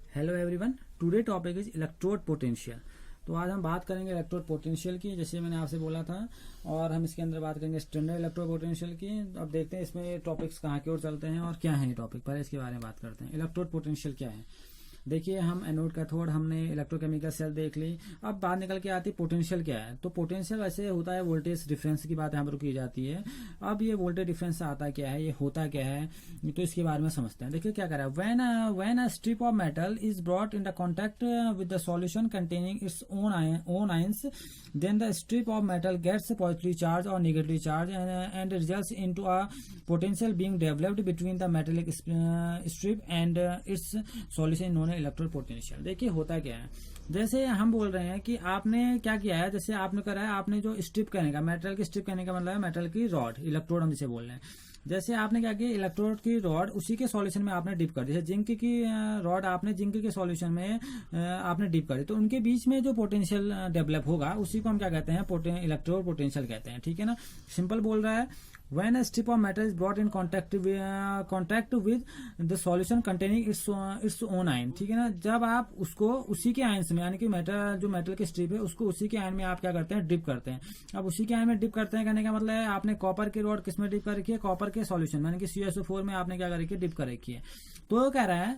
Hello everyone, today topic is electrode potential. तो आज हम बात करेंगे इलेक्ट्रोड पोटेंशियल की, जैसे मैंने आपसे बोला था। और हम इसके अंदर बात करेंगे स्टैंडर्ड इलेक्ट्रोड पोटेंशियल की। अब देखते हैं इसमें टॉपिक्स कहाँ की ओर चलते हैं और क्या है ये टॉपिक। पहले इसके बारे में बात करते हैं। इलेक्ट्रोड पोटेंशियल क्या है। देखिए, हम एनोड कैथोड हमने इलेक्ट्रोकेमिकल सेल देख ली। अब बात निकल के आती पोटेंशियल क्या है। तो पोटेंशियल ऐसे होता है, वोल्टेज डिफरेंस की बात यहाँ पर की जाती है। अब ये वोल्टेज डिफरेंस आता क्या है, ये होता क्या है, तो इसके बारे में समझते हैं। देखिए क्या कर रहा है। When a strip of metal is brought in the contact with the solution containing its own ions, then the strip of metal gets positively charged or negatively charged and results into a potential being developed between the metallic strip and its solution known as electrode potential। देखिए होता क्या है, जैसे हम बोल रहे हैं कि आपने क्या किया है, जैसे आपने करा है, आपने जो स्ट्रिप कहने का, मेटल की स्ट्रिप कहने का मतलब है मेटल की रॉड, इलेक्ट्रोड हम जिसे बोल रहे हैं। जैसे आपने क्या किया, इलेक्ट्रोड की रॉड उसी के सॉल्यूशन में आपने डिप कर दी। जैसे जिंक की रॉड आपने जिंक के सॉल्यूशन में आपने डिप कर दी, तो उनके बीच में जो पोटेंशियल डेवलप होगा उसी को हम क्या कहते हैं, इलेक्ट्रोड पोटेंशियल कहते हैं। ठीक है ना, सिंपल बोल रहा है। When a strip of metal is brought in contact with the solution containing its own ion, ठीक है ना, जब आप उसको उसी के आयंस में, यानी कि मेटल की स्ट्रिप है उसको उसी के आयन में आप क्या करते हैं, डिप करते हैं। अब उसी के आयन में डिप करते हैं कहने का मतलब है आपने कॉपर की रॉड किस में डिप कर रखी है, कॉपर के सॉल्यूशन यानी कि CuSO4 में आपने क्या कर रखी है, डिप कर रखी है। तो कह रहा है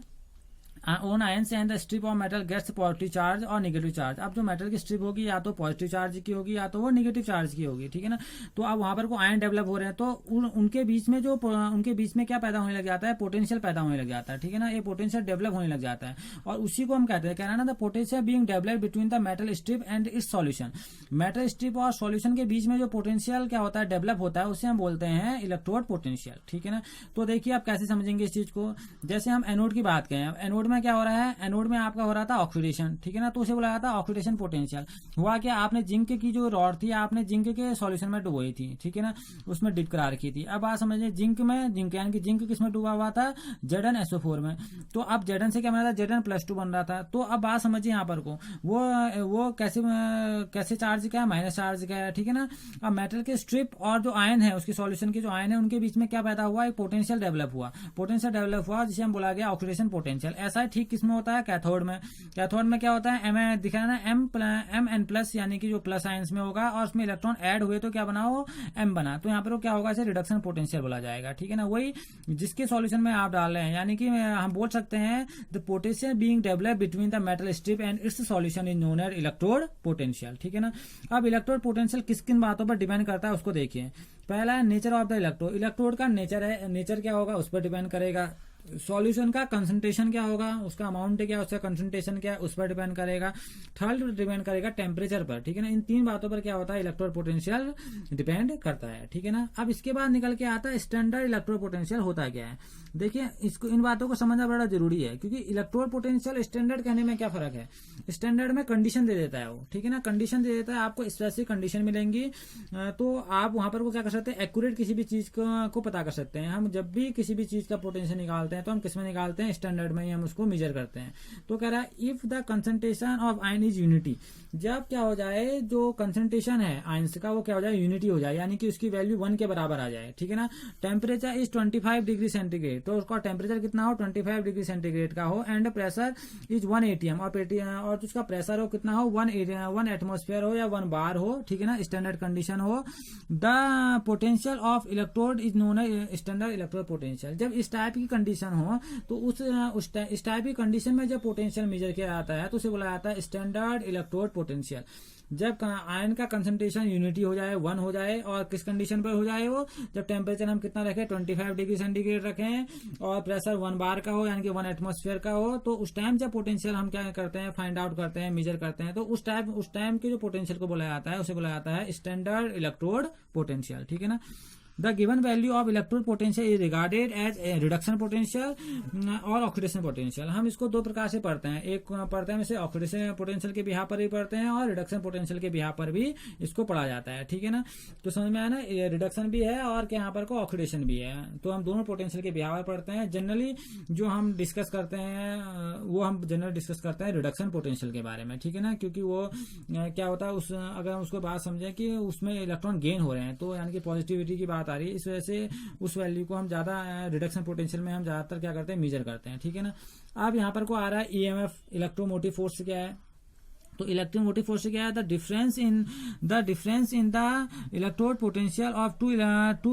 own ions and the strip of metal gets positive charge और नेगेटिव चार्ज। अब जो मेटल की स्ट्रिप होगी या तो पॉजिटिव चार्ज की होगी या तो वो नेगेटिव चार्ज की होगी। ठीक है ना, तो अब वहां पर को आयन डेवलप हो रहे हैं, तो उनके बीच में क्या पैदा होने लग जाता है, पोटेंशियल पैदा होने लग जाता है। ठीक है ना, ये पोटेंशियल डेवलप होने लग जाता है और उसी को हम कहते हैं, कहना ना, the potential being develop between the metal strip and its solution. Metal strip और सॉल्यूशन के बीच में जो पोटेंशियल क्या होता है, डेवलप होता है, उसे हम बोलते हैं इलेक्ट्रोड पोटेंशियल। ठीक है ना, तो देखिए आप कैसे समझेंगे इस चीज को। जैसे हम एनोड की बात करें, एनोड में क्या हो रहा है, एनोड में आपका हो रहा था ऑक्सीडेशन। ठीक है ना, तो उसे बुलाया था ऑक्सीडेशन पोटेंशियल। हुआ क्या, आपने जिंक की जो रॉड थी आपने जिंक के सॉल्यूशन में डुबोई थी। ठीक है ना, उसमें डिप करा रखी थी। अब आप समझिए जिंक यानी कि जिंक किसमें डूबा हुआ था, ZnSO4 में। तो अब Zn से क्या बना था, Zn+2 बन रहा था। तो अब बात समझिए यहाँ पर को, वो कैसे चार्ज क्या है, माइनस चार्ज क्या है। ठीक है ना, अब मेटल के स्ट्रिप और जो आयन है, उसकी सॉल्यूशन के जो आयन है, उनके बीच में क्या पैदा हुआ, एक पोटेंशियल डेवलप हुआ जिसे हम बोला गया ऑक्सीडेशन पोटेंशियल। ऐसा ठीक किसमें होता है, कैथोड में। कैथोड में क्या होता है, एम दिखा ना, Mn+, यानी कि जो प्लस आयंस में होगा और उसमें इलेक्ट्रॉन ऐड हुए तो क्या बना, वो M बना। तो यहाँ पर क्या होगा, इसे रिडक्शन पोटेंशियल बोला जाएगा। ठीक है ना, वही जिसके सॉल्यूशन में आप डाल रहे हैं, यानी कि हम बोल सकते हैं the potential being develop between the metal strip and its solution is known as electrode potential. ठीक है ना, अब इलेक्ट्रोड पोटेंशियल किस किन बातों पर डिपेंड करता है उसको देखिए। पहला है nature of the electrode. Electrode का नेचर क्या होगा, उस पर डिपेंड करेगा। सॉल्यूशन का कंसंट्रेशन क्या होगा, उसका अमाउंट क्या है, उसका कंसंट्रेशन क्या है, उस पर डिपेंड करेगा। थर्ड डिपेंड करेगा टेम्परेचर पर। ठीक है ना, इन तीन बातों पर क्या होता है, इलेक्ट्रोड पोटेंशियल डिपेंड करता है। ठीक है ना, अब इसके बाद निकल के आता है स्टैंडर्ड इलेक्ट्रोड पोटेंशियल होता क्या है। देखिए, इन बातों को समझना बड़ा जरूरी है, क्योंकि इलेक्ट्रोड पोटेंशियल स्टैंडर्ड कहने में क्या फर्क है। स्टैंडर्ड में कंडीशन दे देता है वो। ठीक है ना, कंडीशन दे देता है, आपको स्पेसिफिक कंडीशन मिलेंगी, तो आप वहां पर वो क्या कर सकते हैं, एक्यूरेट किसी भी चीज को पता कर सकते हैं। हम जब भी किसी भी चीज का पोटेंशियल निकालते हैं तो हम किसमें निकालते हैं, स्टैंडर्ड में ही हम उसको मेजर करते हैं। तो कह रहा है if the concentration of ion is unity, जब क्या हो जाए, जो कंसंट्रेशन है आयंस का वो क्या हो जाए, यूनिटी हो जाए, यानी कि उसकी वैल्यू 1 के बराबर आ जाए। ठीक है ना, टेम्परेचर इज 25 डिग्री सेंटीग्रेड, तो उसका टेम्परेचर कितना हो, 25 डिग्री सेंटीग्रेड का हो, एंड प्रेशर इज 1 ATM, और उसका प्रेशर हो कितना हो, 1 एटमोस्फेयर हो या 1 बार हो। ठीक है ना, स्टैंडर्ड कंडीशन हो। The potential of electrode is known as standard electrode potential. जब इस टाइप की कंडीशन हो तो इस टाइप की कंडीशन में जब पोटेंशियल मेजर किया जाता है तो उसे बोला जाता है स्टैंडर्ड इलेक्ट्रोड पोटेंशियल। जब आयन का कंसंट्रेशन यूनिटी हो जाए, 1 हो जाए, और किस कंडीशन पर हो जाए वो, जब टेम्परेचर हम कितना रखें, 25 डिग्री सेंटीग्रेड रखें और प्रेशर 1 बार का हो, यानी कि 1 एटमोस्फेयर का हो, तो उस टाइम जब पोटेंशियल हम क्या करते हैं, फाइंड आउट करते हैं, मेजर करते हैं, तो उस टाइम के जो पोटेंशियल को बोला जाता है उसे बोला जाता है स्टैंडर्ड इलेक्ट्रोड पोटेंशियल। ठीक है ना, the given value of electrode potential is regarded as reduction potential और ऑक्सीडेशन पोटेंशियल। हम इसको दो प्रकार से पढ़ते हैं, एक पढ़ते हैं इसे ऑक्सीडेशन पोटेंशियल के बिहाफ पर भी पढ़ते हैं और रिडक्शन पोटेंशियल के बिहाफ पर भी इसको पढ़ा जाता है। ठीक है ना, तो समझ में आया ना, रिडक्शन भी है और यहाँ पर को ऑक्सीडेशन भी है, तो हम दोनों पोटेंशियल के बिहाफ पर पढ़ते हैं। जनरली जो हम डिस्कस करते हैं वो हम जनरल डिस्कस करते हैं रिडक्शन पोटेंशियल के बारे में। ठीक है ना, क्योंकि वो क्या होता है, अगर हम उसको बात समझें कि उसमें इलेक्ट्रॉन गेन हो रहे हैं, तो यानी कि पॉजिटिविटी की बात आ रही है, इस वजह से उस वैल्यू को हम ज्यादा रिडक्शन पोटेंशियल में हम ज्यादातर क्या करते हैं, मेजर करते हैं, ठीक है ना। अब यहाँ पर को आ रहा है ईएमएफ, इलेक्ट्रोमोटिव फोर्स से क्या है, तो इलेक्ट्रोमोटिव फोर्स से क्या है, the difference in the electrode potential of two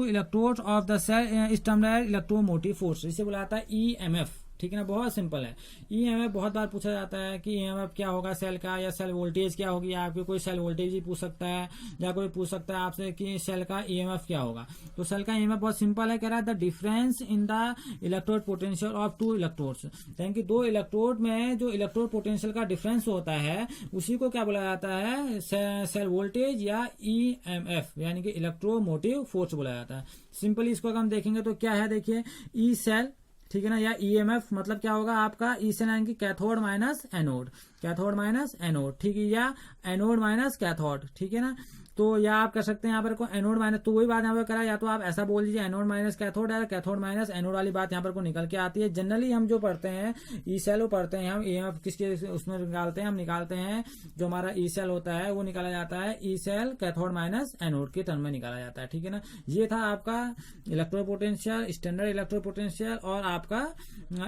electrode of the cell is termed as electromotive force, इसे बुलाया जाता है ईएमएफ, ठीक है ना। बहुत सिंपल है। ईएमएफ बहुत बार पूछा जाता है कि ईएमएफ क्या होगा सेल का, या सेल वोल्टेज क्या होगी, आपको कोई सेल वोल्टेज ही पूछ सकता है, या कोई पूछ सकता है आपसे कि सेल का ईएमएफ क्या होगा। तो सेल का ईएमएफ बहुत सिंपल है, कह रहा है the difference in the electrode potential of two electrodes, यानी कि दो इलेक्ट्रोड में जो इलेक्ट्रोड पोटेंशियल का डिफरेंस होता है उसी को क्या बोला जाता है, सेल वोल्टेज या ईएमएफ, यानी कि इलेक्ट्रोमोटिव फोर्स बोला जाता है। सिंपली इसको अगर हम देखेंगे तो क्या है, देखिए ई सेल, ठीक है ना, या ईएमएफ मतलब क्या होगा आपका, ई सेल यानी कि cathode minus anode, cathode minus anode, ठीक है, या एनोड माइनस कैथोड, ठीक है ना। तो या आप कर सकते हैं यहाँ पर को एनोड माइनस, तो वही बात यहाँ पर करा, या तो आप ऐसा बोल दीजिए एनोड माइनस कैथोड है, कैथोड माइनस एनोड वाली बात यहाँ पर को निकल के आती है। जनरली हम जो पढ़ते हैं ई सेल वो पढ़ते हैं हम, ईएमएफ किसके उसमें निकालते हैं, हम निकालते हैं जो हमारा ई सेल होता है वो निकाला जाता है E cell cathode minus anode के टर्म में निकाला जाता है, ठीक है ना। ये था आपका electro potential, standard electro potential और आपका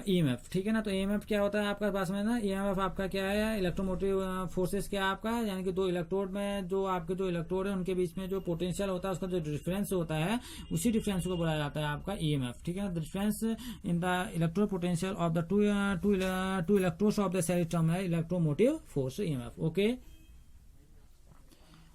ईएमएफ, ठीक है ना। तो ईएमएफ क्या होता है आपका पास में ना, ईएमएफ आपका क्या है, इलेक्ट्रोमोटिव फोर्सेस क्या आपका, यानी कि दो इलेक्ट्रोड में जो आपके जो इलेक्ट्रोड है उनके बीच में जो पोटेंशियल होता है उसका जो डिफरेंस होता है उसी डिफरेंस को बोला जाता है आपका ईएमएफ, ठीक है ना। Difference in the electro potential of the two electrodes of the cell term है इलेक्ट्रोमोटिव फोर्स ईएमएफ, ओके।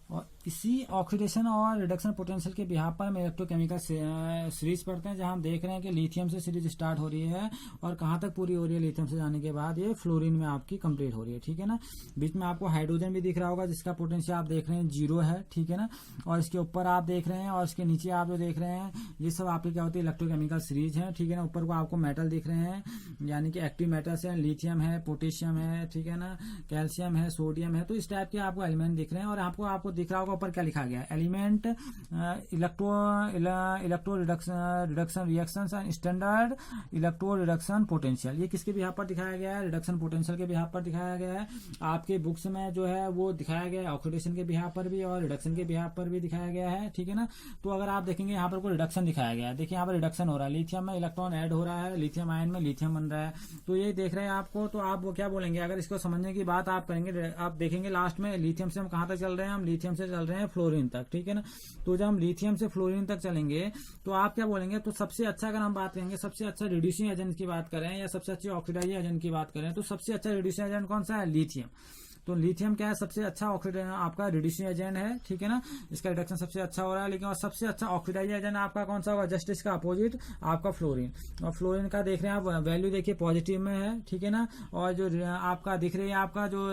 और इसी ऑक्सीडेशन और रिडक्शन पोटेंशियल के बिहार पर हम इलेक्ट्रोकेमिकल सीरीज पढ़ते हैं, जहां हम देख रहे हैं कि लिथियम से सीरीज स्टार्ट हो रही है और कहां तक पूरी हो रही है, लिथियम से जाने के बाद ये फ्लोरीन में आपकी कंप्लीट हो रही है, ठीक है ना। बीच में आपको हाइड्रोजन भी दिख रहा होगा जिसका पोटेंशियल आप देख रहे हैं 0 है, ठीक है ना। और इसके ऊपर आप देख रहे हैं और इसके नीचे आप जो देख रहे हैं ये सब आपकी क्या होती है, इलेक्ट्रोकेमिकल सीरीज है, ठीक है ना। ऊपर को आपको मेटल दिख रहे हैं, यानी कि एक्टिव मेटल्स है, लिथियम है, पोटेशियम है, ठीक है ना, कैल्शियम है, सोडियम है, तो इस टाइप के आपको एलिमेंट दिख रहे हैं। और आपको दिख रहा होगा ऊपर क्या लिखा गया है, element electro reduction reactions and standard electro reduction potential, ये किसके बिहाफ पर दिखाया गया है, रिडक्शन पोटेंशियल के बिहाफ पर दिखाया गया है। आपके बुक्स में जो है वो दिखाया गया है ऑक्सीडेशन के बिहाफ पर भी और रिडक्शन के बिहाफ पर भी दिखाया गया है, ठीक है ना। तो अगर आप देखेंगे यहाँ पर कोई रिडक्शन दिखाया गया है, देखिए यहाँ पर रिडक्शन हो रहा है, लिथियम में इलेक्ट्रॉन ऐड हो रहा है, लिथियम आयन में लिथियम बन रहा है, तो ये देख रहे हैं आपको। तो आप वो क्या बोलेंगे, अगर इसको समझने की बात आप करेंगे, आप देखेंगे लास्ट में लिथियम से हम कहां तक चल रहे हैं, हम लिथियम से चल रहे हैं फ्लोरीन तक, ठीक है ना। तो जब हम लिथियम से फ्लोरीन तक चलेंगे तो आप क्या बोलेंगे, तो सबसे अच्छा अगर हम बात करेंगे, सबसे अच्छा रिड्यूसिंग एजेंट की बात करें या सबसे अच्छे ऑक्सीडाइजिंग एजेंट की बात करें, तो सबसे अच्छा रिड्यूसिंग एजेंट कौन सा है, लिथियम। तो लिथियम क्या है, सबसे अच्छा ऑक्सीडाइजिंग आपका रिड्यूसिंग एजेंट है, ठीक है ना, इसका रिडक्शन सबसे अच्छा हो रहा है। लेकिन और सबसे अच्छा ऑक्सीडाइजिंग एजेंट आपका कौन सा होगा, जस्ट इसका अपोजिट आपका फ्लोरीन। और फ्लोरीन का देख रहे हैं आप वैल्यू देखिए पॉजिटिव में है, ठीक है ना। और जो आपका दिख रही है आपका जो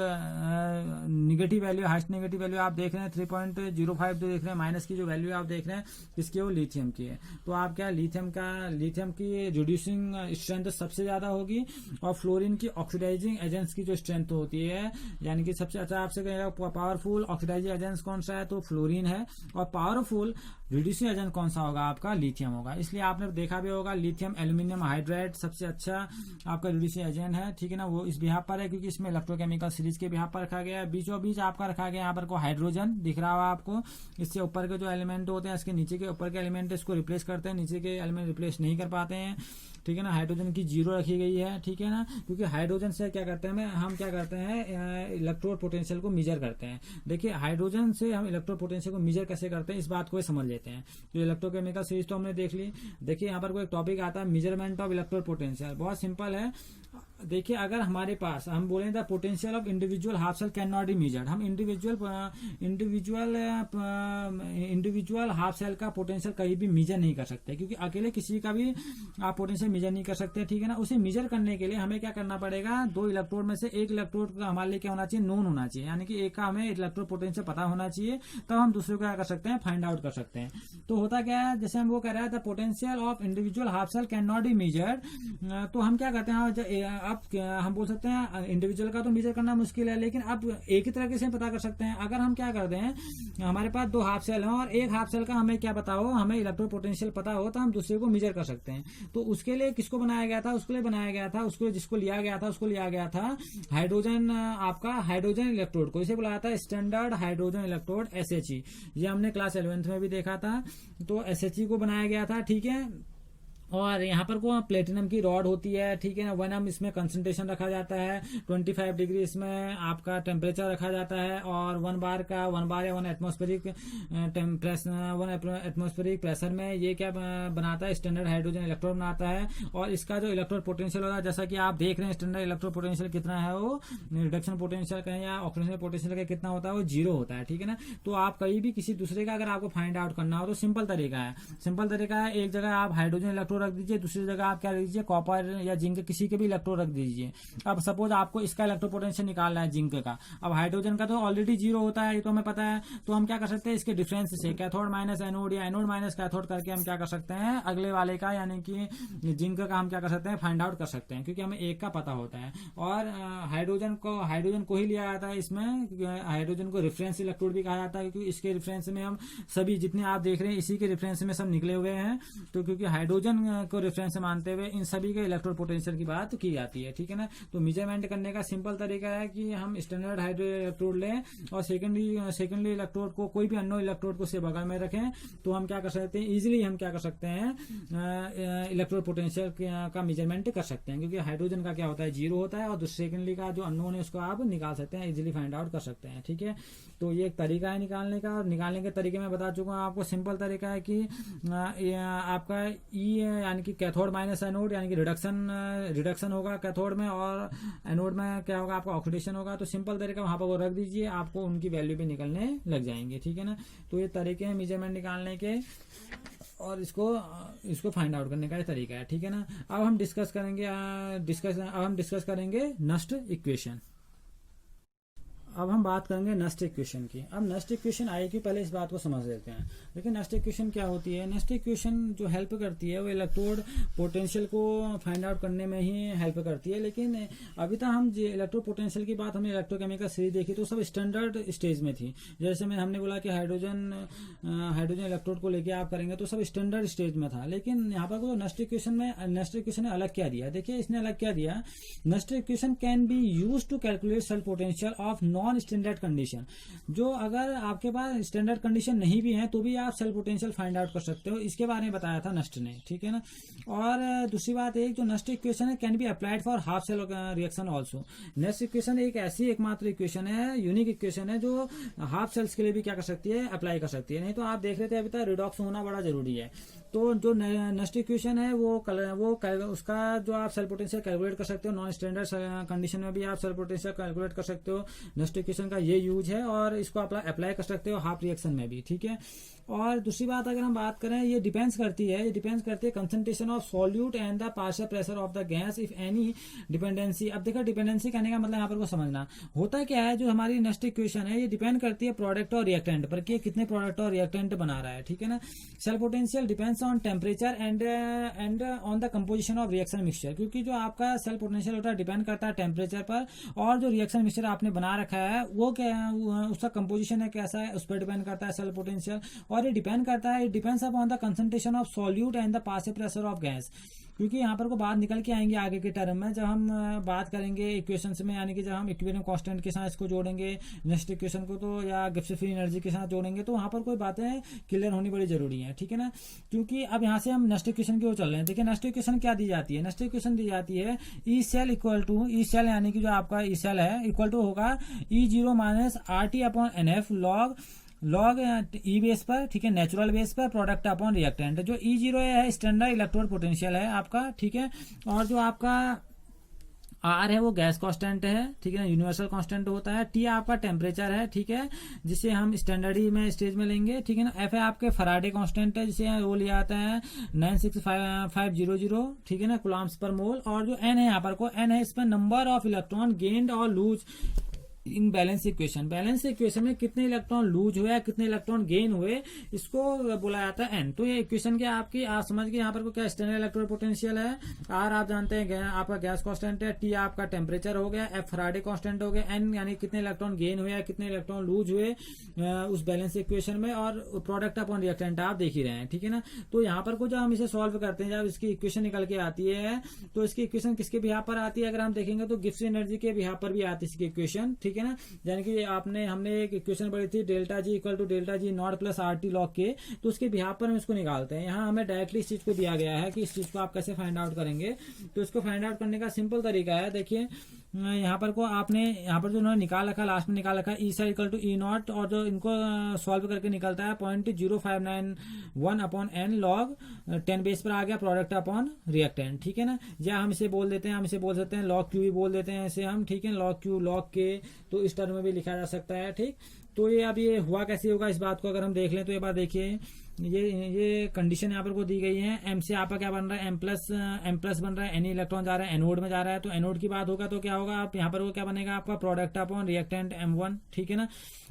negative value, highest negative value आप देख रहे हैं 3.05 जो देख रहे हैं, माइनस की जो वैल्यू आप देख रहे हैं किसकी, वो लिथियम की है। तो आप क्या लिथियम की रिड्यूसिंग स्ट्रेंथ सबसे ज्यादा होगी और फ्लोरीन की ऑक्सीडाइजिंग एजेंट्स की जो स्ट्रेंथ होती है, यानी कि सबसे अच्छा आपसे कहेगा पावरफुल ऑक्सीडाइजिंग एजेंट कौन सा है, तो फ्लोरीन है। और पावरफुल रिड्यूसिंग एजेंट कौन सा होगा, आपका लिथियम होगा। इसलिए आपने देखा भी होगा लिथियम एल्यूमिनियम हाइड्राइड सबसे अच्छा आपका रिड्यूसिंग एजेंट है, ठीक है ना। वो इस बिहाफ पर है क्योंकि इसमें इलेक्ट्रोकेमिकल सीरीज के बिहाफ पर रखा गया है। बीचों बीच आपका रखा गया यहाँ पर को हाइड्रोजन दिख रहा होगा आपको, इससे ऊपर के जो एलिमेंट होते हैं इसके नीचे के ऊपर के एलिमेंट इसको रिप्लेस करते हैं, नीचे के एलिमेंट रिप्लेस नहीं कर पाते हैं, ठीक है ना। हाइड्रोजन की 0 रखी गई है, ठीक है ना, क्योंकि हाइड्रोजन से क्या करते हैं हम क्या करते हैं, इलेक्ट्रोड पोटेंशियल को मेजर करते हैं। देखिए हाइड्रोजन से हम इलेक्ट्रोड पोटेंशियल को मेजर कैसे करते हैं, इस बात को समझ लेते हैं। तो इलेक्ट्रोकेमिकल सीरीज तो हमने देख ली। देखिए यहाँ पर कोई टॉपिक आता है मेजरमेंट ऑफ इलेक्ट्रोड पोटेंशियल, बहुत सिंपल है। देखिए अगर हमारे पास हम बोले the potential of individual half cell can not be measured, हम इंडिविजुअल हाफ सेल का पोटेंशियल कहीं भी मेजर नहीं कर सकते, क्योंकि अकेले किसी का भी आप पोटेंशियल मेजर नहीं कर सकते, ठीक है ना। उसे मेजर करने के लिए हमें क्या करना पड़ेगा, दो इलेक्ट्रोड में से एक इलेक्ट्रोड का हमारे लिए क्या होना चाहिए, नोन होना चाहिए, यानी कि एक का हमें इलेक्ट्रोड पोटेंशियल पता होना चाहिए, तब हम दूसरे को क्या कर सकते हैं, फाइंड आउट कर सकते हैं। तो होता क्या है, जैसे हम वो कह रहे हैं the potential of individual half cell can not be measured, तो हम क्या करते हैं, अब हम बोल सकते हैं इंडिविजुअल का तो मेजर करना मुश्किल है, लेकिन अब एक ही तरीके से पता कर सकते हैं। अगर हम क्या करते हैं, हमारे पास 2 हाफ सेल हैं और एक हाफ सेल का हमें क्या पता हो, हमें इलेक्ट्रो पोटेंशियल पता हो, तो हम दूसरे को मेजर कर सकते हैं। तो उसके लिए किसको बनाया गया था, उसके लिए बनाया गया था, उसको जिसको लिया गया था उसको लिया गया था हाइड्रोजन, आपका हाइड्रोजन इलेक्ट्रोड को, इसे बुलाया था स्टैंडर्ड हाइड्रोजन इलेक्ट्रोड SHE। ये हमने क्लास 11th में भी देखा था। तो SHE को बनाया गया था, ठीक है। और यहाँ पर को प्लेटिनम की रॉड होती है, ठीक है ना। 1 इसमें कंसंट्रेशन रखा जाता है, 25 डिग्री इसमें आपका टेम्परेचर रखा जाता है, और 1 बार या 1 एटमॉस्फेरिक प्रेशर में ये क्या बनाता है, स्टैंडर्ड हाइड्रोजन इलेक्ट्रोड बनाता है। और इसका जो इलेक्ट्रोड पोटेंशियल होता है, जैसा कि आप देख रहे हैं, स्टैंडर्ड इलेक्ट्रोड पोटेंशियल कितना है, वो रिडक्शन पोटेंशियल का या ऑक्सीडेशन पोटेंशियल का कितना होता है, वो 0 होता है, ठीक है ना। तो आप कहीं भी किसी दूसरे का अगर आपको फाइंड आउट करना हो तो सिंपल तरीका है, एक जगह आप हाइड्रोजन इलेक्ट्रोड रख दीजिए, दूसरी जगह आप क्या रख दीजिए, कॉपर या जिंक किसी के भी इलेक्ट्रोड रख दीजिए। अब सपोज आपको इसका इलेक्ट्रो पोटेंशियल निकालना है जिंक का, अब हाइड्रोजन का तो ऑलरेडी 0 होता है, ये तो हमें पता है। तो हम क्या कर सकते हैं, इसके डिफरेंस से कैथोड माइनस एनोड या एनोड माइनस कैथोड करके हम क्या कर सकते हैं, अगले वाले का यानी कि जिंक का हम क्या कर सकते हैं, फाइंड आउट कर सकते हैं, क्योंकि हमें एक का पता होता है। और हाइड्रोजन को ही लिया जाता है इसमें, हाइड्रोजन को रेफरेंस इलेक्ट्रोड भी कहा जाता है, क्योंकि इसके रेफरेंस में हम सभी जितने आप देख रहे हैं इसी के रेफरेंस में सब निकले हुए हैं। तो क्योंकि हाइड्रोजन को रेफरेंस मानते हुए इन सभी के इलेक्ट्रोड पोटेंशियल की बात की जाती है, ठीक है ना। तो मेजरमेंट करने का सिंपल तरीका है कि हम स्टैंडर्ड हाइड्रोजन इलेक्ट्रोड लें और सेकेंडरी इलेक्ट्रोड को, कोई भी अननोन इलेक्ट्रोड को से बगल में रखें, तो हम क्या कर सकते हैं, इजीली हम क्या कर सकते हैं, इलेक्ट्रोड पोटेंशियल का मेजरमेंट कर सकते हैं। क्योंकि हाइड्रोजन का क्या होता है, 0 होता है, और सेकेंडरी का जो अननोन है उसको आप निकाल सकते हैं, इजीली फाइंड आउट कर सकते हैं, ठीक है। तो ये एक तरीका है निकालने का, और निकालने के तरीके में बता चुका हूँ आपको। सिंपल तरीका है कि आपका E यानी कि कैथोड माइनस एनोड, यानी कि रिडक्शन होगा कैथोड में, और एनोड में क्या होगा, आपका ऑक्सीडेशन होगा। तो सिंपल तरीका वहां पर वो रख दीजिए, आपको उनकी वैल्यू भी निकलने लग जाएंगे, ठीक है ना। तो ये तरीके हैं मेजरमेंट निकालने के, और इसको फाइंड आउट करने का तरीका है, ठीक है ना। अब हम डिस्कस करेंगे नस्ट इक्वेशन। अब हम बात करेंगे नस्ट इक्वेशन की। अब नस्ट इक्वेशन आएगी, पहले इस बात को समझ लेते हैं। लेकिन नस्ट इक्वेशन क्या होती है, नस्ट इक्वेशन जो हेल्प करती है वो इलेक्ट्रोड पोटेंशियल को फाइंड आउट करने में ही हेल्प करती है। लेकिन अभी तक हम इलेक्ट्रोड पोटेंशियल की बात, हमने इलेक्ट्रोकेमिकल सीरीज देखी तो सब स्टैंडर्ड स्टेज में थी। जैसे हमने बोला कि हाइड्रोजन इलेक्ट्रोड को लेके आप करेंगे तो सब स्टैंडर्ड स्टेज में था। लेकिन यहाँ पर तो नस्ट इक्वेशन ने अलग क्या दिया, देखिए इसने अलग क्या दिया, Nernst equation can be use to calculate cell potential of non standard condition. जो अगर आपके पास स्टैंडर्ड कंडीशन नहीं भी है तो भी आप सेल पोटेंशियल फाइंड आउट कर सकते हो, इसके बारे में बताया था नस्ट ने, ठीक है ना। और दूसरी बात एक जो नस्ट इक्वेशन है can be applied for half cell reaction also. Nernst equation एक ऐसी एकमात्र इक्वेशन है, यूनिक इक्वेशन है, जो हाफ सेल्स के लिए भी क्या कर सकती है, अप्लाई कर सकती है। नहीं तो आप देख रहे थे अभी तक रिडॉक्स होना बड़ा जरूरी है। तो जो नस्ट इक्वेशन है वो उसका जो आप सेल पोटेंशियल कैलकुलेट कर सकते हो, नॉन स्टैंडर्ड कंडीशन में भी आप सेल पोटेंशियल कैलकुलेट कर सकते हो। नस्ट इक्वेशन का ये यूज है, और इसको अप्लाई कर सकते हो हाफ रिएक्शन में भी, ठीक है। और दूसरी बात अगर हम बात करें, ये डिपेंड्स करती है concentration of solute and the partial pressure of the gas if any dependency. अब देखो डिपेंडेंसी कहने का मतलब यहाँ पर को समझना होता क्या है, जो हमारी नस्ट इक्वेशन है ये डिपेंड करती है प्रोडक्ट और रिएक्टेंट पर, कि कितने प्रोडक्ट और रिएक्टेंट बना रहा है, ठीक है ना। Cell potential depends on temperature and on the composition of reaction mixture, क्योंकि जो आपका सेल पोटेंशियल होता है डिपेंड करता है टेम्परेचर पर, और जो रिएक्शन मिक्सचर आपने बना रखा है वो क्या, उसका कंपोजिशन है कैसा है, उस पर डिपेंड करता है सेल पोटेंशियल। और ये डिपेंड करता है, it depends upon the concentration of solute and the partial pressure of gas. क्योंकि यहाँ पर को बात निकल के आएंगे आगे के टर्म में, जब हम बात करेंगे इक्वेशंस में, यानी कि जब हम इक्विलिब्रियम कांस्टेंट के साथ इसको जोड़ेंगे नस्ट इक्वेशन को, तो या गिब्स फ्री एनर्जी के साथ जोड़ेंगे, तो वहां पर कोई बातें क्लियर होनी बड़ी जरूरी है, ठीक है ना। क्योंकि अब यहाँ से हम नस्ट इक्वेशन की ओर चल रहे हैं। देखिए नस्ट इक्वेशन क्या दी जाती है, नस्ट इक्वेशन दी जाती है E cell equal to, E cell यानी कि जो आपका ई सेल है इक्वल टू होगा E0 minus RT upon NF log E base पर, ठीक है, नेचुरल बेस पर प्रोडक्ट अपॉन रिएक्टेंट। जो E0 है स्टैंडर्ड इलेक्ट्रोड पोटेंशियल है आपका, ठीक है। और जो आपका R है वो गैस कांस्टेंट है, ठीक है, यूनिवर्सल कांस्टेंट होता है। T आपका टेम्परेचर है, ठीक है, जिसे हम स्टैंडर्ड में स्टेज में लेंगे, ठीक है ना। F है आपके फराडे कांस्टेंट है, जिसे वो लिया आता है 96500, ठीक है ना, कूलम्ब्स पर मोल। और जो N है यहाँ पर को N है, इस पर नंबर ऑफ इलेक्ट्रॉन गेन्ड और लूज इन बैलेंस इक्वेशन में कितने इलेक्ट्रॉन लूज हुए, कितने इलेक्ट्रॉन गेन हुए, इसको बोला जाता है एन। तो ये इक्वेशन क्या आपकी, आप समझ गए यहाँ पर क्या स्टैंडर्ड इलेक्ट्रोड पोटेंशियल है, आर आप जानते हैं आपका गैस कांस्टेंट है, टी आपका टेम्परेचर हो गया, एफ फैराडे कांस्टेंट हो गया, एन यानी कितने इलेक्ट्रॉन गेन हुए, कितने इलेक्ट्रॉन लूज हुए उस बैलेंस इक्वेशन में, और प्रोडक्ट अपॉन रिएक्टेंट आप देख ही रहे हैं, ठीक है ना। तो यहाँ पर को जब हम इसे सॉल्व करते हैं, जब इसकी इक्वेशन निकल के आती है, तो इसकी इक्वेशन किसके बिहाफ पर आती है, अगर हम देखेंगे तो गिब्स एनर्जी के बिहाफ पर भी आती है इसकी इक्वेशन, ठीक है ना। यानी कि हमने एक इक्वेशन पढ़ी थी delta G equal to delta G not plus R T log K, तो उसके बिहाफ पर हम इसको निकालते हैं। यहाँ हमें डायरेक्टली इस चीज को दिया गया है कि इस चीज को आप कैसे फाइंड आउट करेंगे। तो इसको फाइंड आउट करने का सिंपल तरीका है, देखिए यहाँ पर को आपने यहाँ पर जो उन्होंने निकाल रखा, लास्ट में निकाल रखा ई सा इक्वल टू ई नॉट, और जो इनको सॉल्व करके निकलता है 0.0591 अपॉन एन लॉग 10 बेस पर आ गया प्रोडक्ट अपॉन रिएक्टेंट, ठीक है ना। या हम इसे बोल देते हैं, हम इसे बोल सकते हैं लॉग क्यू भी बोल देते हैं इसे हम, ठीक है, लॉग क्यू लॉग के, तो इस टर्म में भी लिखा जा सकता है, ठीक। तो ये अब ये हुआ कैसे होगा, इस बात को अगर हम देख लें तो ये बात देखिए, ये कंडीशन यहाँ पर को दी गई है, एम से आपका क्या बन रहा है, एम प्लस बन रहा है, एनी इलेक्ट्रॉन जा रहा है एनोड में जा रहा है, तो एनोड की बात होगा तो क्या होगा, आप यहाँ पर वो क्या बनेगा आपका प्रोडक्ट अपॉन रिएक्टेंट M1, ठीक है ना।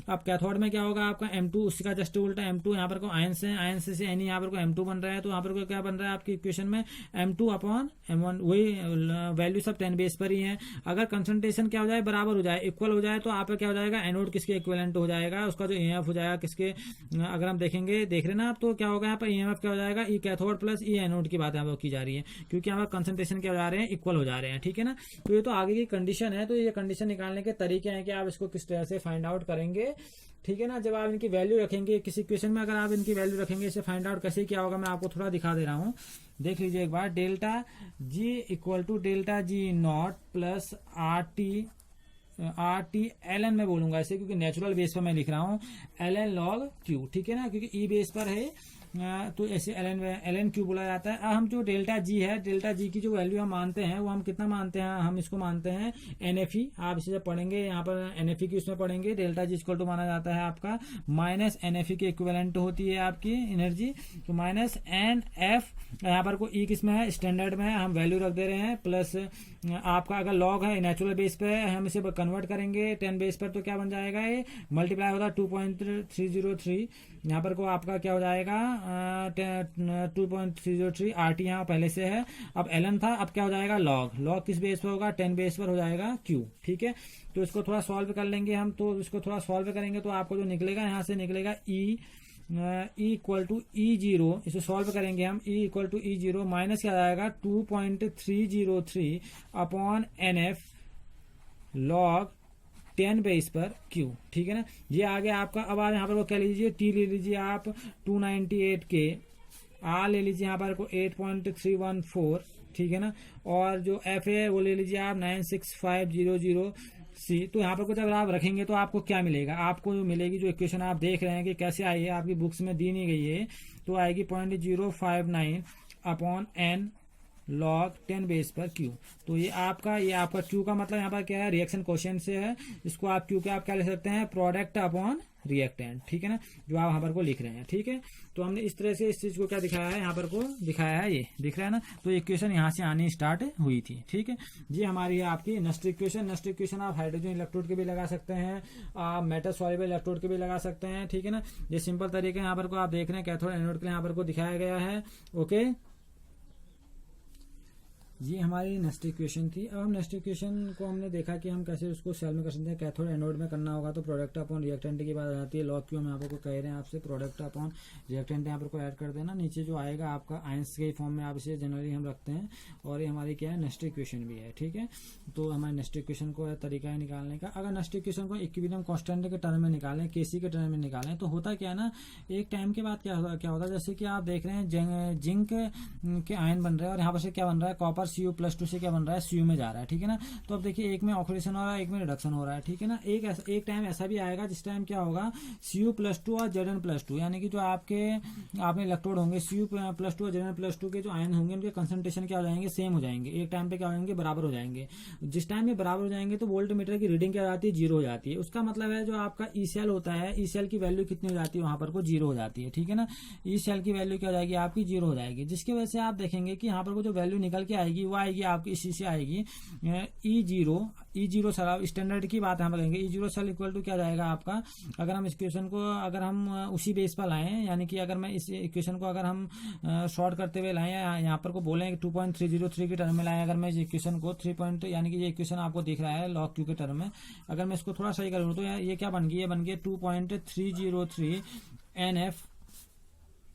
अब कैथोड में क्या होगा आपका M2, उसका जस्ट उल्टा M2, यहाँ पर को आयन से एनी यहाँ पर को M2 बन रहा है, तो यहाँ पर को क्या बन रहा है आपकी इक्वेशन में M2 अपॉन M1, वही वैल्यू सब 10 बेस पर ही है। अगर कंसंट्रेशन क्या हो जाए, बराबर हो जाए, इक्वल हो जाए, तो आप क्या हो जाएगा, एनोड किसके इक्विवेलेंट हो जाएगा, उसका जो EMF हो जाएगा किसके, अगर हम देखेंगे देख रहे ना आप, तो क्या होगा यहाँ पर EMF क्या हो जाएगा, ई कैथोड प्लस ई एनोड की बात यहाँ पर की जा रही है, क्योंकि यहाँ पर कंसंट्रेशन क्या हो जा रहे हैं, इक्वल हो जा रहे हैं, ठीक है ना। तो ये तो आगे की कंडीशन है, तो ये कंडीशन निकालने के तरीके हैं कि आप इसको किस तरह से फाइंड आउट करेंगे, ठीक है ना। जब आप इनकी वैल्यू रखेंगे किसी क्वेश्चन में, अगर आप इनकी वैल्यू रखेंगे, इसे फाइंड आउट कैसे क्या होगा मैं आपको थोड़ा दिखा दे रहा हूँ, देख लीजिए एक बार। Delta G equal to delta G not plus R T L N में बोलूंगा इसे, क्योंकि नेचुरल बेस पर मैं लिख रहा हूँ, एल एन लॉग क्यू, ठीक है ना, क्योंकि ई बेस पर है, तो ऐसे एल एन क्यू बोला जाता है। अब हम जो डेल्टा जी है, डेल्टा जी की जो वैल्यू हम मानते हैं, वो हम कितना मानते हैं, हम इसको मानते हैं NFE। आप इसे जब पढ़ेंगे यहाँ पर NFE की उसमें पढ़ेंगे, डेल्टा जी इक्वल टू माना जाता है आपका माइनस NFE के इक्विवेलेंट होती है आपकी एनर्जी, तो माइनस NF, यहाँ पर को ई किसमें है, स्टैंडर्ड में है, हम वैल्यू रख दे रहे हैं, प्लस आपका अगर लॉग है नेचुरल बेस पे है, हम इसे कन्वर्ट करेंगे 10 बेस पर, तो क्या बन जाएगा, ये मल्टीप्लाई होता है 2.303, यहाँ पर को आपका क्या हो जाएगा 2.303 RT यहाँ पहले से है, अब LN था, अब क्या हो जाएगा लॉग किस बेस पर होगा, 10 बेस पर हो जाएगा Q, ठीक है। तो इसको थोड़ा सॉल्व कर लेंगे हम, तो इसको थोड़ा सॉल्व करेंगे तो आपको जो निकलेगा यहाँ से निकलेगा ई इक्वल टू E0, इसे सॉल्व करेंगे हम, E equal to E0 minus क्या आएगा 2.303 अपॉन NF लॉग 10 बेस पर Q, ठीक है ना। ये आ गया आपका। अब आप यहाँ पर वो क्या लीजिए, T ले लीजिए आप 298 के, R ले लीजिए यहाँ पर को 8.314, ठीक है ना, और जो F है वो ले लीजिए आप 96500 C। तो यहाँ पर कुछ अगर आप रखेंगे तो आपको क्या मिलेगा, आपको मिलेगी जो इक्वेशन आप देख रहे हैं कि कैसे आई है, आपकी बुक्स में दी नहीं गई है, तो आएगी 0.059 अपॉन N लॉग 10 बेस पर Q। तो ये आपका Q का मतलब यहाँ पर क्या है, रिएक्शन क्वोशिएंट से है, इसको आप Q के आप क्या ले सकते हैं, प्रोडक्ट अपॉन रिएक्टेंट, ठीक है ना, जो आप यहाँ पर को लिख रहे हैं, ठीक है। तो हमने इस तरह से इस चीज को क्या दिखाया है, यहाँ पर को दिखाया है, ये दिख रहा है ना। तो इक्वेशन यहाँ से आनी स्टार्ट हुई थी, ठीक है। ये हमारी है आपकी नेक्स्ट इक्वेशन आप हाइड्रोजन इलेक्ट्रोड के भी लगा सकते हैं, आप मेटल सॉल्युबल इलेक्ट्रोड के भी लगा सकते हैं, ठीक है ना। ये सिंपल तरीके यहाँ पर को आप देख रहे हैं, कैथोड एनोड के लिए यहाँ पर को दिखाया गया है, ओके। ये हमारी नेक्स्ट इक्वेशन थी। अब हम नेक्स्ट इक्वेशन को हमने देखा कि हम कैसे उसको सेल में कर सकते हैं, कैथोड एनोड में करना होगा तो प्रोडक्ट अपॉन रिएक्टेंट की बात आ जाती है, लॉग क्यू हम यहाँ पर को कह रहे हैं आपसे, प्रोडक्ट अपॉन रिएक्टेंट यहाँ पर को ऐड कर देना, नीचे जो आएगा आपका आयंस के फॉर्म में आप इसे जनरली हम रखते हैं, और ये हमारी क्या है नेक्स्ट इक्वेशन भी है, ठीक है। तो हमारे नेक्स्ट इक्वेशन को तरीका है निकालने का। अगर नेक्स्ट इक्वेशन को इक्विलिब्रियम कांस्टेंट के टर्म में निकालें, केसी के टर्म में निकालें, तो होता क्या है ना, एक टाइम के बाद क्या होता है, जैसे कि आप देख रहे हैं जिंक के आयन बन रहे हैं, और यहाँ पर से क्या बन रहा है, कॉपर Cu+2 से क्या बन रहा है, Cu में जा रहा है, ठीक है ना। तो अब देखिए एक में ऑक्सीडेशन हो रहा है, एक में रिडक्शन हो रहा है, ठीक है ना। एक टाइम ऐसा भी आएगा जिस टाइम क्या होगा, Cu+2 और Zn+2, यानी कि जो आपने इलेक्ट्रोड होंगे Cu+2 और Zn+2 के जो आयन होंगे, उनके कंसंट्रेशन क्या हो जाएंगे, सेम हो जाएंगे, एक टाइम पे क्या हो जाएंगे, बराबर हो जाएंगे। जिस टाइम में बराबर हो जाएंगे तो वोल्ट मीटर की रीडिंग क्या हो जाती है, 0 हो जाती है। उसका मतलब है जो आपका ई सेल होता है, ई सेल की वैल्यू कितनी हो जाती है, वहां पर को 0 हो जाती है, ठीक है ना। ई सेल की वैल्यू क्या हो जाएगी आपकी, 0 हो जाएगी, जिसकी वजह से आप देखेंगे कि यहाँ पर को जो वैल्यू निकल के आएगी आएगी वो आएगी आपकी इसी से आएगी E0 सर, अब स्टैंडर्ड की बात हम करेंगे। E0 सर इक्वल टू क्या जाएगा आपका, अगर हम इस इक्वेशन को अगर हम उसी बेस पर लाएं, यानी कि अगर मैं इस इक्वेशन को अगर हम शॉर्ट करते हुए लाएं, यहाँ पर को बोलें 2.303 के टर्म में लाएं, अगर मैं इस इक्वेशन को 3 यानी कि ये इक्वेशन आपको दिख रहा है log q के टर्म में, अगर मैं इसको थोड़ा सही करूँ तो ये क्या बन गई, ये बन गई 2.303 NF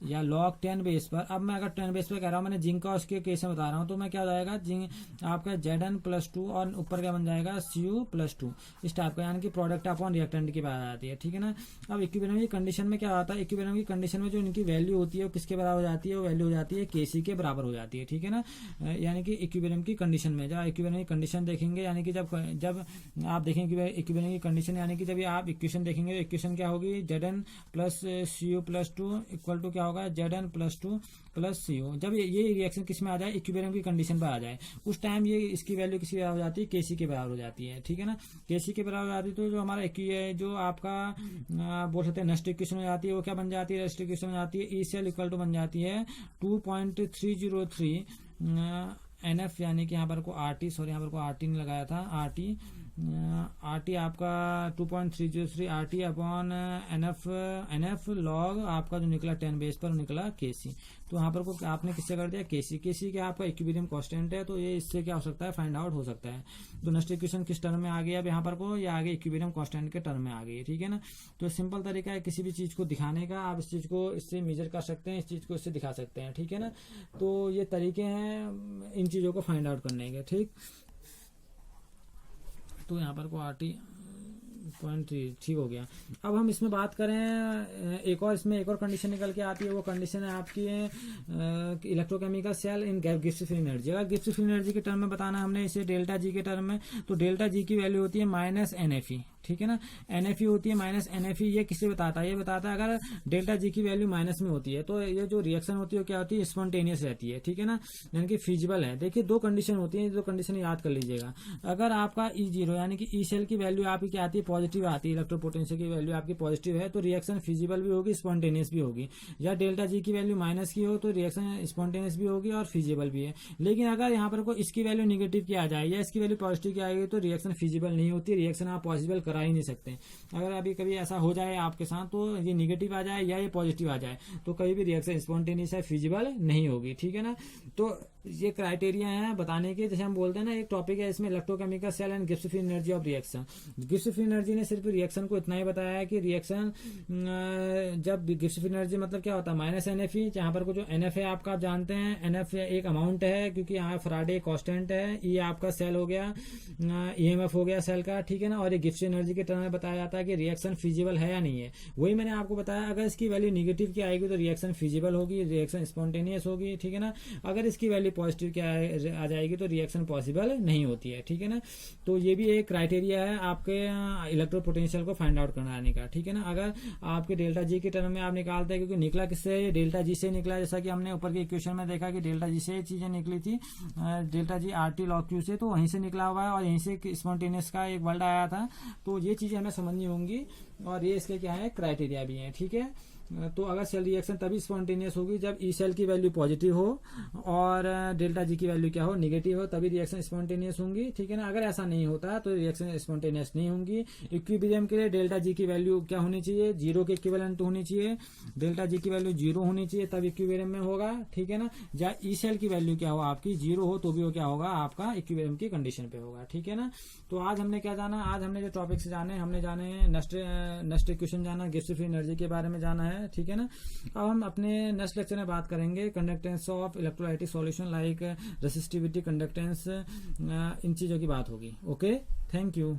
या log 10 बेस पर। अब मैं अगर 10 बेस पर कह रहा हूँ, मैंने जिंक का उसके केस में बता रहा हूँ, तो मैं क्या हो जाएगा जिंक आपका Zn+2 और ऊपर क्या बन जाएगा Cu+2 इस टाइप का, यानी कि प्रोडक्ट अपॉन रिएक्टेंट की बात आ जाती है, ठीक है ना। अब इक्विलिब्रियम की कंडीशन में क्या होता है, इक्विलिब्रियम की कंडीशन में जो इनकी वैल्यू होती है वो किसके बराबर हो जाती है, वो वैल्यू हो जाती है Kc के बराबर हो जाती है, ठीक है ना। यानी कि इक्विलिब्रियम की कंडीशन में जब इक्विलिब्रियम की कंडीशन देखेंगे, यानी कि जब आप देखेंगे इक्विलिब्रियम की कंडीशन, यानी कि जब आप इक्वेशन देखेंगे तो इक्वेशन क्या होगी, Zn+Cu+2 इक्वल टू क्या होगा, Zn+2 प्लस CO। जब ये रिएक्शन किस में आ जाए, इक्विलिब्रियम की कंडीशन पर आ जाए, उस टाइम ये इसकी वैल्यू किसके बराबर हो जाती है, Kc के बराबर हो जाती है, ठीक है ना। Kc के बराबर हो जाती है तो जो हमारा जो आपका बोल सकते हैं नेक्स्ट इक्वेशन हो जाती है, वो क्या बन जाती है, नेक्स्ट इक्वेशन हो जाती है ECl इक्वल टू बन जाती है 2.303 NF, यानी कि यहाँ पर को RT, सॉरी यहाँ पर को RT नहीं लगाया था, RT आपका 2.303 RT अपॉन NF लॉग आपका जो निकला 10 बेस पर निकला Kc। तो यहाँ पर को आपने किससे कर दिया, Kc क्या आपका इक्विलिब्रियम कांस्टेंट है, तो ये इससे क्या हो सकता है, फाइंड आउट हो सकता है। तो नेक्स्ट इक्वेशन किस टर्म में आ गई, अब यहाँ पर को ये आगे इक्विलिब्रियम कांस्टेंट के टर्म में आ गई, ठीक है ना। तो सिंपल तरीका है किसी भी चीज को दिखाने का, आप इस चीज को इससे मेजर कर सकते हैं, इस चीज को इससे दिखा सकते हैं, ठीक है ना। तो ये तरीके हैं इन चीजों को फाइंड आउट करने के, ठीक। तो यहाँ पर को RT पॉइंट ठीक हो गया। अब हम इसमें बात करें एक और कंडीशन निकल के आती है, वो कंडीशन है आपकी electrochemical cell in Gibbs free energy. अगर गिब्स फ्री एनर्जी के टर्म में बताना हमने इसे डेल्टा जी के टर्म में, तो डेल्टा जी की वैल्यू होती है -NFE, ठीक है ना। NFE होती है -NFE, ये किसे बताता है, ये बताता है अगर डेल्टा जी की वैल्यू माइनस में होती है तो ये जो रिएक्शन होती है क्या होती है, स्पॉन्टेनियस रहती है, ठीक है ना, यानी कि फिजिबल है। देखिए दो कंडीशन होती है, दो कंडीशन याद कर लीजिएगा। अगर आपका E0 यानी कि ई सेल की वैल्यू आपकी क्या आती है, पॉजिटिव आती है, इलेक्ट्रोपोटेंशियल की वैल्यू आपकी पॉजिटिव है, तो रिएक्शन फिजिबल भी होगी, स्पॉन्टेनियस भी होगी। या डेल्टा जी की वैल्यू माइनस की हो तो रिएक्शन स्पॉन्टेनियस भी होगी और फिजिबल भी है। लेकिन अगर यहाँ पर कोई इसकी वैल्यू निगेटिव की आ जाए या इसकी वैल्यू पॉजिटिव की आएगी तो रिएक्शन फिजिबल नहीं होती, रिएक्शन आप पॉसिबल करा ही नहीं सकते। अगर अभी कभी ऐसा हो जाए आपके साथ, तो ये निगेटिव आ जाए या ये पॉजिटिव आ जाए, तो कभी भी रिएक्शन स्पॉन्टेनियस है, फिजिबल नहीं होगी, ठीक है ना। तो ये क्राइटेरिया है बताने के, जैसे हम बोलते हैं ना, एक टॉपिक है इसमें electrochemical cell and Gibbs free energy of reaction. Gibbs free energy ने सिर्फ रिएक्शन को इतना ही बताया है कि रिएक्शन जब गिब्स फ्री एनर्जी मतलब क्या होता है, -NFE, जहां पर को जो NF है आपका आप जानते हैं, NF एक अमाउंट है क्योंकि यहाँ फराडे कांस्टेंट है, ये आपका सेल हो गया, EMF हो गया सेल का, ठीक है ना। और ये गिब्स एनर्जी के टर्म में बताया जाता है कि रिएक्शन फिजिबल है या नहीं है। वही मैंने आपको बताया, अगर इसकी वैल्यू निगेटिव की आएगी तो रिएक्शन फिजिबल होगी, रिएक्शन स्पॉन्टेनियस होगी, ठीक है ना। अगर इसकी वैल्यू पॉजिटिव क्या आ जाएगी तो रिएक्शन पॉसिबल नहीं होती है, ठीक है ना। तो ये भी एक क्राइटेरिया है आपके इलेक्ट्रो पोटेंशियल को फाइंड आउट कराने का, ठीक है ना। अगर आपके डेल्टा जी के टर्म में आप निकालते हैं, क्योंकि निकला किससे, डेल्टा जी से निकला, जैसा कि हमने ऊपर के इक्वेशन में देखा कि डेल्टा जी से चीजें निकली थी, डेल्टा जी RT log Q से, तो वहीं से निकला हुआ है और यहीं से स्पॉन्टेनियस का एक वर्ड आया था। तो ये चीजें हमें समझनी होंगी और ये इसके क्या है, क्राइटेरिया भी है, ठीक है। तो अगर सेल रिएक्शन तभी स्पॉन्टेनियस होगी जब ई सेल की वैल्यू पॉजिटिव हो और डेल्टा जी की वैल्यू क्या हो, निगेटिव हो, तभी रिएक्शन स्पॉन्टेनियस होंगी, ठीक है ना। अगर ऐसा नहीं होता तो रिएक्शन स्पॉन्टेनियस नहीं होंगी। इक्विलिब्रियम के लिए डेल्टा जी की वैल्यू क्या होनी चाहिए, 0 के इक्विवेलेंट होनी चाहिए, डेल्टा जी की वैल्यू 0 होनी चाहिए, तब इक्विलिब्रियम में होगा, ठीक है ना। या ई सेल की वैल्यू क्या हो आपकी 0 हो तो भी वो क्या होगा, आपका इक्विलिब्रियम की कंडीशन पे होगा, ठीक है ना। तो आज हमने क्या जाना, आज हमने जो टॉपिक से जाने, हमने जाने नेक्स्ट इक्वेशन जाना, गिब्स फ्री एनर्जी के बारे में जाना है, ठीक है ना। अब हम अपने नेक्स्ट लेक्चर में बात करेंगे conductance of electrolytic solution like resistivity, conductance, इन चीजों की बात होगी। Okay, thank you.